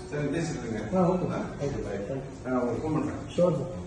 சரி பேசிட்டுருங்க. Okay okay bye. நான் உங்களுக்கு ஃபோன் பண்ணுறேன். Sure sir.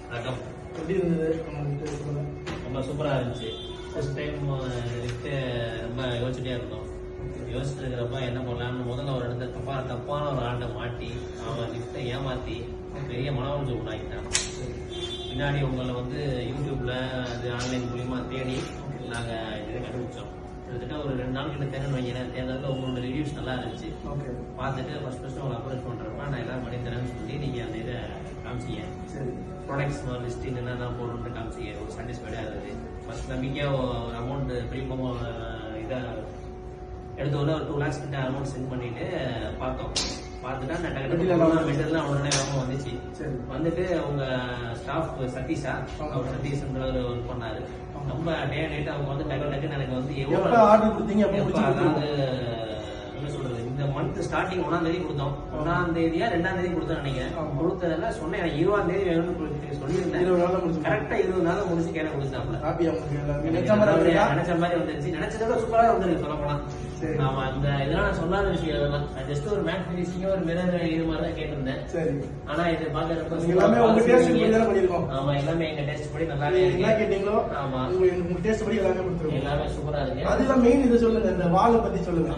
வணக்கம். எப்படி இருந்தது? ரொம்ப சூப்பரா இருந்துச்சு. ஃபர்ஸ்ட் டைம் லிஃப்ட் ரொம்ப யோசிச்சுட்டே இருந்தோம். யோசிச்சுட்டு இருக்கிறப்ப என்ன பண்ணலாம்னு முதல்ல ஒரு இடத்துல தப்பான ஒரு ஆண்டை மாட்டி அவன் லிஃப்ட்டை ஏமாத்தி பெரிய மன உளைச்சல் உண்டாக்கிட்டான். பின்னாடி உங்களை வந்து யூடியூப்ல அது ஆன்லைன் மூலியமா தேடி நாங்கள் இதை கண்டுபிடிச்சோம். கிட்டத்தட்ட ஒரு 2 நாள் கிட்ட தேர்ந்து வைக்கிறேன். தேர்தலில் உங்களோட ரிவ்யூஸ் நல்லா இருந்துச்சு. பார்த்துட்டு ஃபர்ஸ்ட் உங்களை அப்ரோச் பண்ணுறப்ப நான் எல்லாம் பண்ணி தரேன்னு சொல்லி நீங்கள் அந்த இதை காமிச்சிங்க. சரி, ப்ராடக்ட்ஸ் லிஸ்டிங் என்னென்ன போடணும்னு காமிச்சிங்க. ஒரு சாட்டிஸ்ஃபைடாக இருந்தது. ஃபர்ஸ்ட் நம்பிக்கையாக ஒரு அமௌண்ட் ப்ரீமியம் இதை எடுத்த உடனே ஒரு 2 lakhs கிட்ட அமௌண்ட் சென்ட் பண்ணிட்டு பார்த்தோம். பார்த்துட்டா நான் மெட்டீரியல் அவனோட வேகமாக வந்துச்சு. வந்துட்டு உங்க ஸ்டாஃப் சதீஷா, அவர் சதீஷ்ன்றவர் ஒர்க் பண்ணாரு. ரொம்ப டே நைட் அவங்க வந்து டக்குன்னு எனக்கு வந்து எவ்வளோ ஆர்டர் கொடுத்தீங்க? அதாவது என்ன சொல்றது, இந்த மந்த் ஸ்டார்டிங் 1ஆம் தேதி கொடுத்தோம். 1ஆம் தேதியா 2ஆம் தேதி கொடுத்தோம் நினைக்கிறேன். கொடுத்ததில்ல சொன்னேன் எனக்கு 20ஆம் தேதி வேணும்னு சொல்லியிருந்தேன். கரெக்டா 20 நாள் முடிச்சு கேட்க கொடுத்தாப்ல. நினைச்ச மாதிரி வந்துருச்சு. நினைச்சதோட சூப்பரா வந்துருக்கு சொல்ல போனா. ஆமா, அந்த இதெல்லாம் நான் சொல்லாத விஷயம். அதெல்லாம் நான் ஜஸ்ட் ஒரு மேட் ஃபினிஷிங் ஒரு மிரர் இது மாதிரி தான் கேட்டிருந்தேன். ஆனா இது பாக்குறப்ப ஆமா எல்லாமே எங்க டேஸ்ட் படி நல்லாவே கேட்டீங்களோ. ஆமா, உங்க டேஸ்ட் படி எல்லாமே கொடுத்துருவோம். எல்லாமே சூப்பரா இருக்கு. அதுதான் மெயின். இது சொல்லுங்க, இந்த வாலை பத்தி சொல்லுங்க.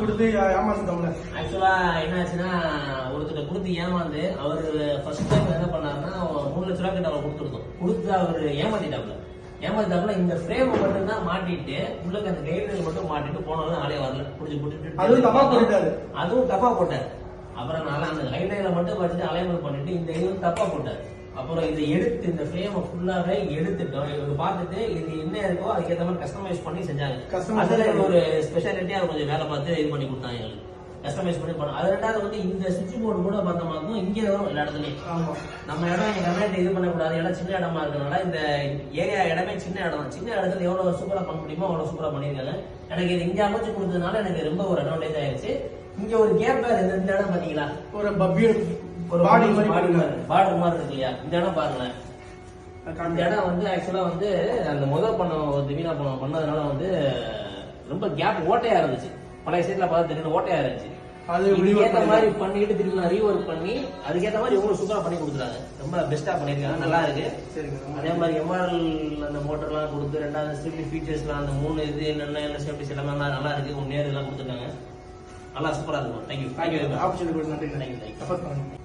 கொடுத்து ஏமாந்துட்டோம்ல. ஆக்சுவலா என்னாச்சுன்னா, ஒருத்தர் கொடுத்து ஏமாந்து அவரு ஃபர்ஸ்ட் டைம் என்ன பண்ணாருன்னா 3 லட்ச ரூபாய் கிட்ட அவர் கொடுத்து அவர் ஏமாத்திட்டாப்ல. இந்த ஃப்ரேம் மட்டும் தான் மாட்டிட்டு உள்ளக்க அந்த கைடுகள் மட்டும் மாட்டிட்டு போனாலும் ஆளே வரல. புடிச்சு போட்டுட்டு அதுவும் தப்பா போட்டாரு. அப்புறம் நான் அந்த கைடுகளை மட்டும் வச்சுட்டு அலைன்மெண்ட் பண்ணிட்டு இந்த இதுவும் தப்பா போட்டாரு. அப்புறம் இதை எடுத்து இந்த ஃப்ரேமை ஃபுல்லாவே எடுத்துட்டோம். இவங்க பார்த்துட்டு இது என்ன இருக்கோ அதுக்கேற்ற மாதிரி கஸ்டமைஸ் பண்ணி செஞ்சாங்க. அதுல ஒரு ஸ்பெஷாலிட்டியா கொஞ்சம் வேலை பார்த்து இது பண்ணி கொடுத்தாங்க எங்களுக்கு. கஸ்டமைஸ் பண்ணி பண்ணோம். அது ரெண்டாவது வந்து இந்த சுவிட்ச் போர்டு கூட பார்த்தோம்னா இங்க வரும் எல்லா இடத்துலயும். நம்ம இடம் கம்ப்ளைண்ட் இது பண்ணக்கூடாது. இடம் சின்ன இடமா இருக்கிறதுனால இந்த ஏரியா இடமே சின்ன இடம். சின்ன இடத்துல எவ்வளவு சூப்பரா பண்ண முடியுமோ அவ்வளவு சூப்பரா பண்ணிருக்காங்க. எனக்கு இது இங்க அமைச்சு கொடுத்ததுனால எனக்கு ரொம்ப ஒரு அட்வான்டேஜ் ஆயிடுச்சு. இங்க ஒரு கேப் வேற இந்த இடம் பாத்தீங்களா, ஒரு ஒரு பார்டர் மாதிரி இருக்கு இல்லையா, இந்த இடம் பாருங்களேன். அந்த இடம் வந்து ஆக்சுவலா வந்து அந்த முதல் திவீனா பண்ணதுனால வந்து ரொம்ப கேப் ஓட்டையா இருந்துச்சு. பழைய சைட்ல பார்த்தா திடீர்னு ஓட்டையா இருந்துச்சு. அது ஏற்ற மாதிரி பண்ணிட்டு திரும்பி நான் ரீஒர்க் பண்ணி அதுக்கேற்ற மாதிரி இவங்க சூப்பரா பண்ணி கொடுத்துறாங்க. ரொம்ப பெஸ்டா பண்ணிருக்காங்க, நல்லா இருக்கு. அதே மாதிரி எம்ஆர்எல் அந்த மோட்டர்லாம் கொடுத்து 2வது சேஃப்டி ஃபீச்சர்ஸ்லாம் அந்த 3 இது என்னென்ன சேஃப்டிஸ் எல்லாமே நல்லா இருக்கு. 1 நேர் எல்லாம் கொடுத்துருக்காங்க. நல்லா சூப்பரா இருக்கும். தேங்க்யூ. ஆப்ஷன் நன்றி. தேங்க்யூ.